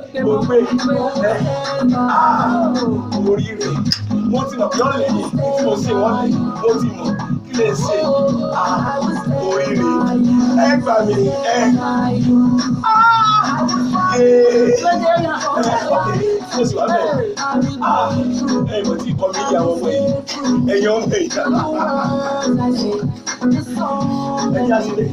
mo gbé orí rẹ̀ mo ti mọ̀ yọ́ lè yìí tí mo ṣe wọ́n lè mo ti mọ̀ kí lè ṣe orí rẹ̀ ẹ gbà mí mo sì wá bẹ́ẹ̀ mo ti kọ́ mi yà wọ́n mọ̀ yìí ẹ̀yọ́ ọmọ yìí ẹ̀yà sílẹ̀.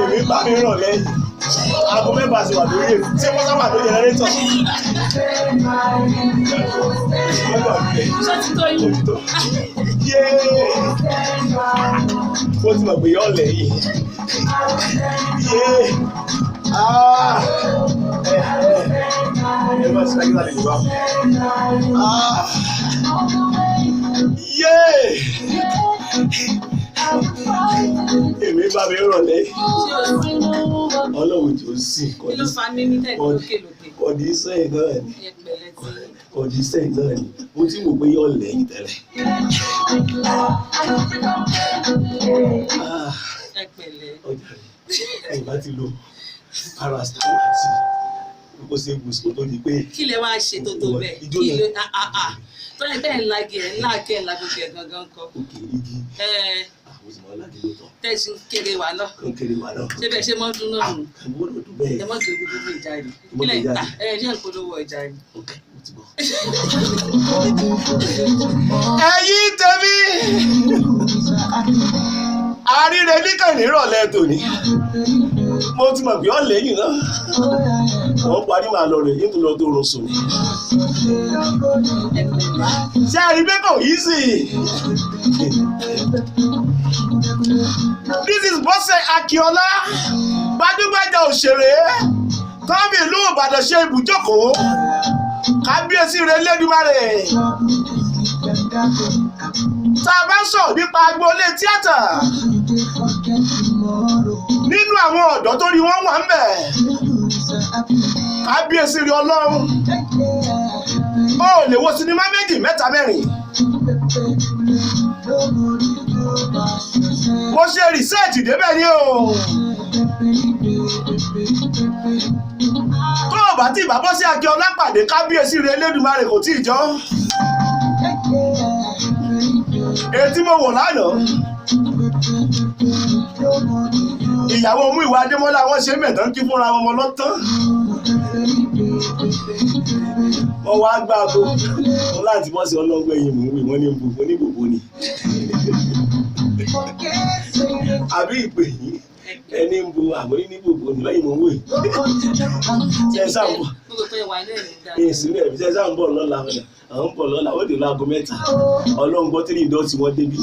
Èmi bá mi ràn lẹ́yìn. Aago mẹ́fà sí wà lórí èkó. Ṣé wọ́n sábà lórí ẹ̀rẹ́tọ̀? Ó ti mọ̀ pé yọ̀ lẹ́yìn. Ẹ máa ṣe lágbára lè wá. Èmi bá mi rọ̀ lẹ́yìn. Ọlọ́run tí ó sì kọ̀dí sẹ́yìn náà ni. Kọ̀dí sẹ́yìn náà ni. Mo ti mọ̀ pé yọ̀ lẹ́yìn tẹ́lẹ̀. Ẹ̀yìn bá ti lo paracetamol àti glucosamine kó tó di pé. Kí lè máa ṣe tó tó bẹ́ẹ̀? Kí lè tó ẹ bẹ́ẹ̀ ńlá gẹ̀ ńlá kẹ́ ńlá gbogbo ẹ̀ gangan kọ́. Òkè igi. Mo sì máa láti lóòótọ́. Tẹ̀sí kéré wa náà. Kéré wa náà. Ṣé bẹ́ẹ̀ ṣe mọ́ dún náà nù? Mo lò dùn bẹ́ẹ̀. Ẹ mọ́ tó gbogbo ìjà rẹ̀. Kílẹ̀ ìta ṣé ń polówó ìjà rẹ̀. Ẹ̀yin tèmi àríre níkàn nírọ̀lẹ́ tòní mo ti mọ̀ pé ọ̀ lẹ́yìn náà wọ́n parí màá lọ rẹ̀ nítorí ọdún oorun sùn ni. Ṣé ẹ rí bẹ́ẹ̀ yìí sí? This is Bọ́sẹ̀ Akíọlá, gbajúgbajà òṣèré tọ́mì ìlú Ìbàdàn ṣe ibùjókòó kábíyèsí rẹ̀ Elédùmarè. Tá a bá sọ̀rọ̀ nípa agboolé tíátà nínú àwọn ọ̀dọ́ tó rí wọ́n wà ń bẹ̀ kábíyèsí rẹ̀ Ọlọ́run ó lè wo sinimá méjì mẹ́ta mẹ́rin. Mo ṣe rìsẹ́ẹ̀tì débẹ̀ ni o. Tó o bá tí ì bá Bọ́sẹ̀ Akíọlá pàdé kábíyèsí rẹ̀ Elédùmarè kò tí ì jọ́. Ètí mo wò lánàá. Ìyàwó Múyìwá Adémọ́lá wọ́n ṣe mẹ̀tán kí fúnra wọn lọ́tán. Wọ́n wá gbá abo. Wọ́n láti bọ́ sí ọlọ́gbẹ́ yìí mò ń wí wọ́n ní gbogbo ni. Àbí ìpè yìí ẹni ń bu àmọ́ ní gbogbo ni lẹ́yìn mò ń wí. Ṣé sáà ń bọ̀? Èsì rẹ̀ ṣé sáà ń bọ̀ lọ́la ọ̀la? Àwọn ń bọ̀ lọ́la ó dé láago mẹ́ta. Ọlọ́run gbọ́ tí ní ìdọ́tí wọn débi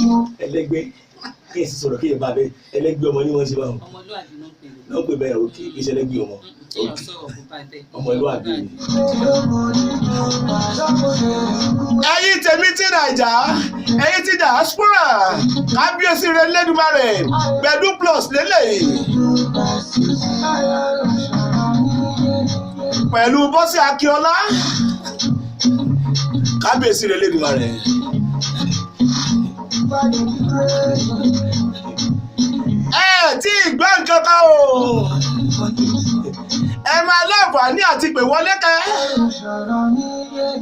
ẹlẹ́gbẹ́. Kí èsì sọ̀rọ̀ kí èèyàn bá bẹ ẹlẹ́gbẹ́ ọmọ ní wọ́n ṣe báwọn. Ọmọlúwàbí ló ń pè é. Lọ́n pè bẹ́ẹ̀ òkè kí iṣẹ́ ẹlẹ́gbẹ́ ọmọ. Ọmọlúwàbí ni. Ẹ̀yin tèmi ti Nàìjà, ẹ̀yin ti diaspora, kábíyèsí rẹ̀ Elédùmarè, Gbẹ̀du plus lélẹ̀. Pẹ̀lú Bọ́sẹ̀ Akíọlá, kábíyèsí rẹ̀ Elédùmarè. Tí ìgbà nǹkan kan o. Ẹ máa láǹfààní àti pè wọlé kẹ́.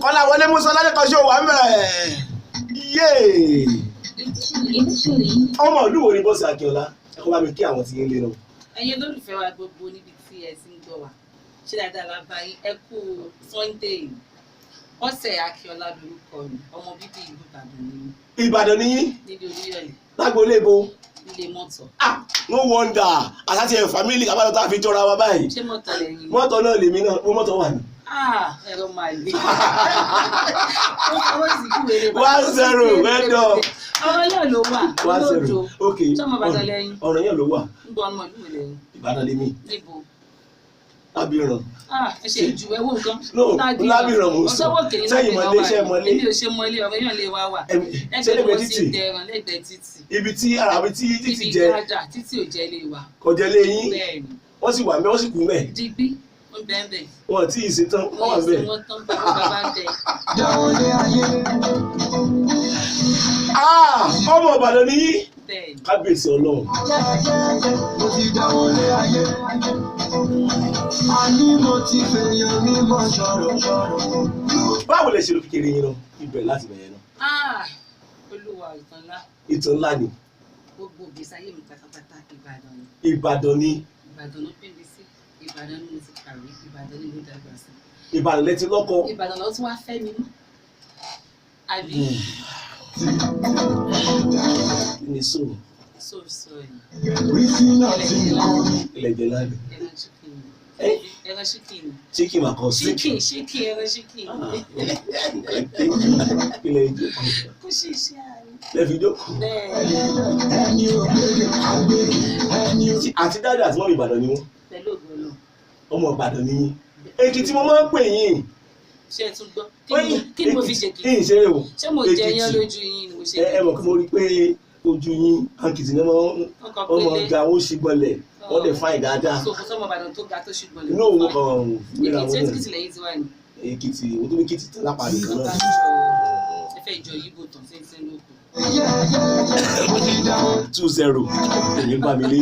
Kọ́lá wọlé Musa lálẹ́kọ̀ọ́ ṣó wà mẹ́. Ọmọ ìlú wo ni Bọ́sẹ̀ Akíọlá? Ẹ kọ́ bá mi kí àwọn tí yín lé náà. Ẹ̀yin olólùfẹ́ wa gbogbo níbi tí ẹ ti ń gbọ́ wa. Ṣé dáadáa la bá yín? Ẹ kú Sunday. Bọ́sẹ̀ Akíọlá lórúkọ mi. Ọmọ bíbí ìlú Ìbàdàn ni mí. Ìbàdàn ni yín? Níbi Olúyọ̀lé. Lágboolé ibo? Ilé mọ́tò. No wonder àtàtì ẹ̀ fámílì kábàlọ́ tá a fi jọra wa báyìí. Ṣé mọ́tò lẹ́yìn? Mọ́tò náà lèmi náà, mo mọ́tò wà ní. Ẹ̀rọ máa lè. 1-0 mẹ́dọ̀. Ọ̀rọ̀ náà ló wà. 1-0 ok. Sọ́mọ Ìbàdàn lẹ́yìn. Ọ̀rọ̀ yẹn ló wà. Ń gbọ́ ọmọ ìlú mi lẹ́yìn. Ìbàdàn lèmi. Níbo? Lábìrán. Ẹ ṣe ìjù ẹwọ nǹkan. No, Lábìrán mo sọ. Sẹ́yìn mọ́lé iṣẹ́ mọ́lé. Èmi ò ṣe mọ́lé ọmọ èèyàn lè wá wà. Lẹ́gbẹ̀ẹ́ títì. Lẹ́gbẹ̀ẹ́ títì. Ibi tí àràbí tí títì jẹ. Ibi ìtajà títì ò jẹ́ lè wà. Kọjá lé yín. Bẹ́ẹ̀ni. Wọ́n sì wà mẹ́, wọ́n sì kú mẹ́. Digbí ń bẹ́ẹ̀ bẹ́ẹ̀. Wọ́n tí ì ṣetán, wọ́n wà bẹ́ẹ̀. Wọ́n tán bàbá bẹ́ẹ̀. Ọmọ Ìbàdàn ni yín. Bẹ́ẹ̀ni. Kábíyèsí Ọlọ́run. Mo ti dáwọ́lé ayé. Àní mo ti fèèyàn mímọ́ sọ̀rọ̀. Báwo lẹ ṣe ló kékeré yín náà? Ibẹ̀ láti bẹ̀rẹ̀ náà. Olúwa ìtàn ńlá. Ìtàn ńlá ni. Gbogbo ìgbésí ayé mi pátápátá Ìbàdàn ni. Ìbàdàn ni. Ìbàdàn ló pè mí sí. Ìbàdàn ni mo ti kàwé. Ìbàdàn ni mo dàgbà sí. Ìbàdàn lẹ ti lọ́kọ. Ìbàdàn ló tún wá fẹ́ mi mú. Àbí. Ní sùn. Sọ̀rọ̀ Ilẹ̀ jẹ láàbì. ẹran ṣíkìn. Chicken ma kọ sí. Ṣíkìn ẹran ṣíkìn. Ilẹ̀ ìjókòó. Kó ṣe iṣẹ́ àárín. Lẹ́fi jókòó. Bẹ́ẹ̀. Àti dáadáa àti mọ́mí Ìbàdàn ni wọ́n. Pẹ̀lú ògo náà. Ọmọ Ìbàdàn ni yín. Èkìtì mo máa ń pè yín. Ṣé ẹ tún gbọ́? Kí ni mo fi ṣe kí? Kí n ṣe é o. Ṣé mo jẹ yán lójú yín ni mo ṣe? Ẹ mọ̀ kí mo rí pé ojú yín àǹkìtì náà ọmọ ọ̀gá ó ṣì gbọ́lẹ̀ wọ́n lè fáìn dáadáa. So kò sọ́mọ Ìbàdàn tó ga tó ṣì gbọ́lẹ̀. Inú òun kan gbéra wọn náà. Èkìtì lẹ́yìn tí wà ní. Èkìtì òun tó ní Èkìtì tán lápá nìkan náà. Ẹ fẹ́ ìjọ yíbo tán sí lóko. 2-0 èyí bá mi lé.